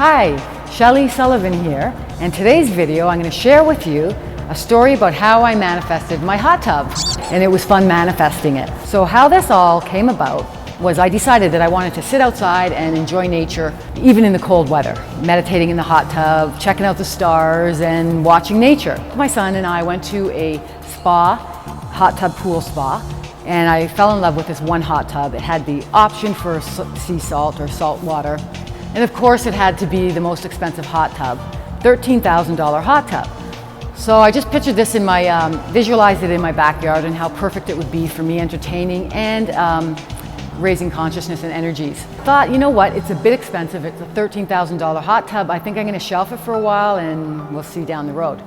Hi, Shelley Sullivan here, and today's video I'm going to share with you a story about how I manifested my hot tub, and it was fun manifesting it. So how this all came about was I decided that I wanted to sit outside and enjoy nature even in the cold weather, meditating in the hot tub, checking out the stars and watching nature. My son and I went to a spa, hot tub pool spa, and I fell in love with this one hot tub. It had the option for sea salt or salt water. And of course it had to be the most expensive hot tub, $13,000 hot tub. So I just pictured this in my, visualized it in my backyard and how perfect it would be for me entertaining and raising consciousness and energies. Thought, you know what, it's a bit expensive. It's a $13,000 hot tub. I think I'm gonna shelf it for a while and we'll see down the road.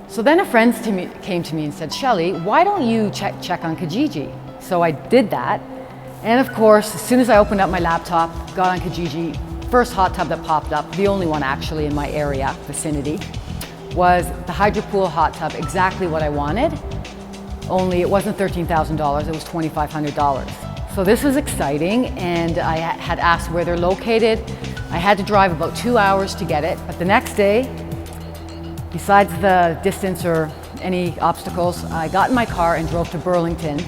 So then a friend came to me and said, Shelley, why don't you check on Kijiji? So I did that. And of course, as soon as I opened up my laptop, got on Kijiji, first hot tub that popped up, the only one actually in my area, vicinity, was the Hydro Pool hot tub, exactly what I wanted, only it wasn't $13,000, it was $2,500. So this was exciting, and I had asked where they're located. I had to drive about 2 hours to get it, but the next day, besides the distance or any obstacles, I got in my car and drove to Burlington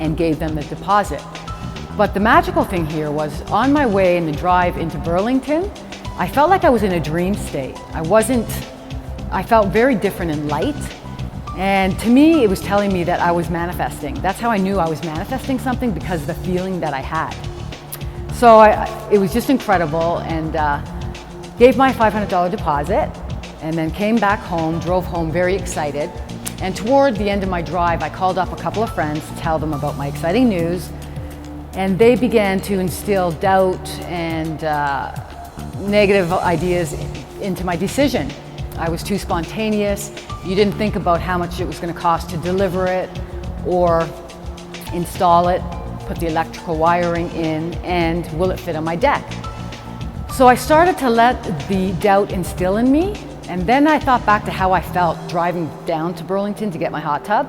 and gave them the deposit. But the magical thing here was on my way in the drive into Burlington, I felt like I was in a dream state. I felt very different in light. And to me, it was telling me that I was manifesting. That's how I knew I was manifesting something, because of the feeling that I had. So it was just incredible, and gave my $500 deposit and then came back home, drove home very excited. And toward the end of my drive, I called up a couple of friends to tell them about my exciting news. And they began to instill doubt and negative ideas into my decision. I was too spontaneous. You didn't think about how much it was going to cost to deliver it or install it, put the electrical wiring in, and will it fit on my deck? So I started to let the doubt instill in me, and then I thought back to how I felt driving down to Burlington to get my hot tub.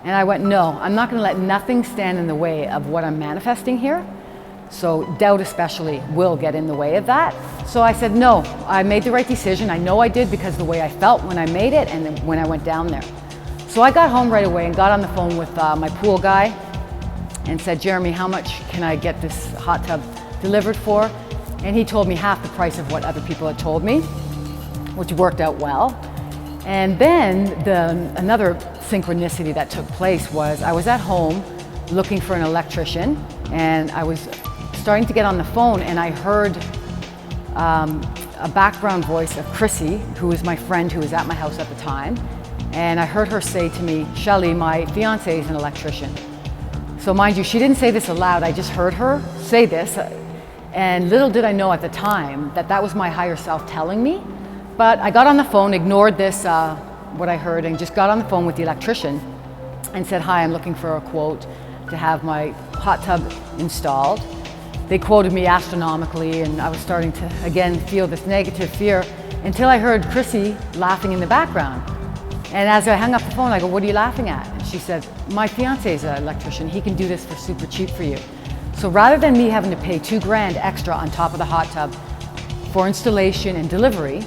And I went, no, I'm not going to let nothing stand in the way of what I'm manifesting here. So doubt especially will get in the way of that. So I said, no, I made the right decision. I know I did, because of the way I felt when I made it and then when I went down there. So I got home right away and got on the phone with my pool guy and said, Jeremy, how much can I get this hot tub delivered for? And he told me half the price of what other people had told me, which worked out well. And then another synchronicity that took place was I was at home looking for an electrician, and I was starting to get on the phone, and I heard a background voice of Chrissy, who was my friend who was at my house at the time. And I heard her say to me, Shelley, my fiance is an electrician. So mind you, she didn't say this aloud, I just heard her say this. And little did I know at the time that that was my higher self telling me. But I got on the phone, ignored this, what I heard, and just got on the phone with the electrician and said, hi, I'm looking for a quote to have my hot tub installed. They quoted me astronomically, and I was starting to, again, feel this negative fear until I heard Chrissy laughing in the background. And as I hung up the phone, I go, what are you laughing at? And she said, my fiance is an electrician. He can do this for super cheap for you. So rather than me having to pay $2,000 extra on top of the hot tub for installation and delivery,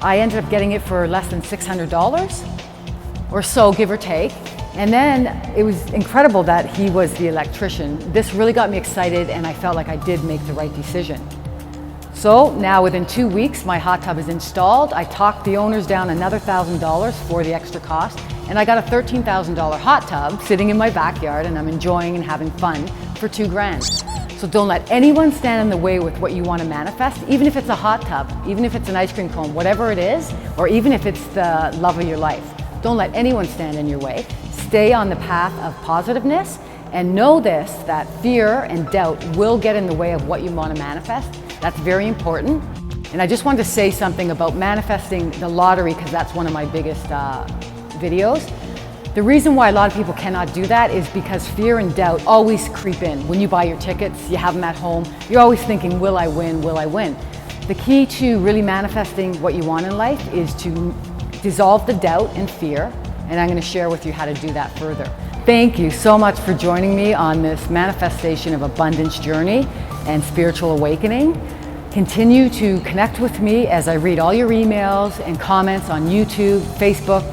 I ended up getting it for less than $600 or so, give or take. And then it was incredible that he was the electrician. This really got me excited, and I felt like I did make the right decision. So now within 2 weeks, my hot tub is installed. I talked the owners down another $1,000 for the extra cost, and I got a $13,000 hot tub sitting in my backyard, and I'm enjoying and having fun for $2,000. So don't let anyone stand in the way with what you want to manifest, even if it's a hot tub, even if it's an ice cream cone, whatever it is, or even if it's the love of your life. Don't let anyone stand in your way. Stay on the path of positiveness, and know this, that fear and doubt will get in the way of what you want to manifest. That's very important. And I just wanted to say something about manifesting the lottery, because that's one of my biggest videos. The reason why a lot of people cannot do that is because fear and doubt always creep in. When you buy your tickets, you have them at home, you're always thinking, will I win, will I win? The key to really manifesting what you want in life is to dissolve the doubt and fear, and I'm going to share with you how to do that further. Thank you so much for joining me on this manifestation of abundance journey and spiritual awakening. Continue to connect with me as I read all your emails and comments on YouTube, Facebook,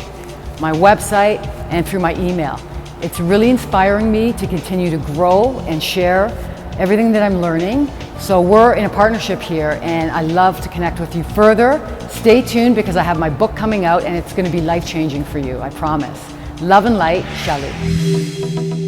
my website, and through my email. It's really inspiring me to continue to grow and share everything that I'm learning. So we're in a partnership here, and I love to connect with you further. Stay tuned because I have my book coming out and it's going to be life-changing for you, I promise. Love and light, Shelley.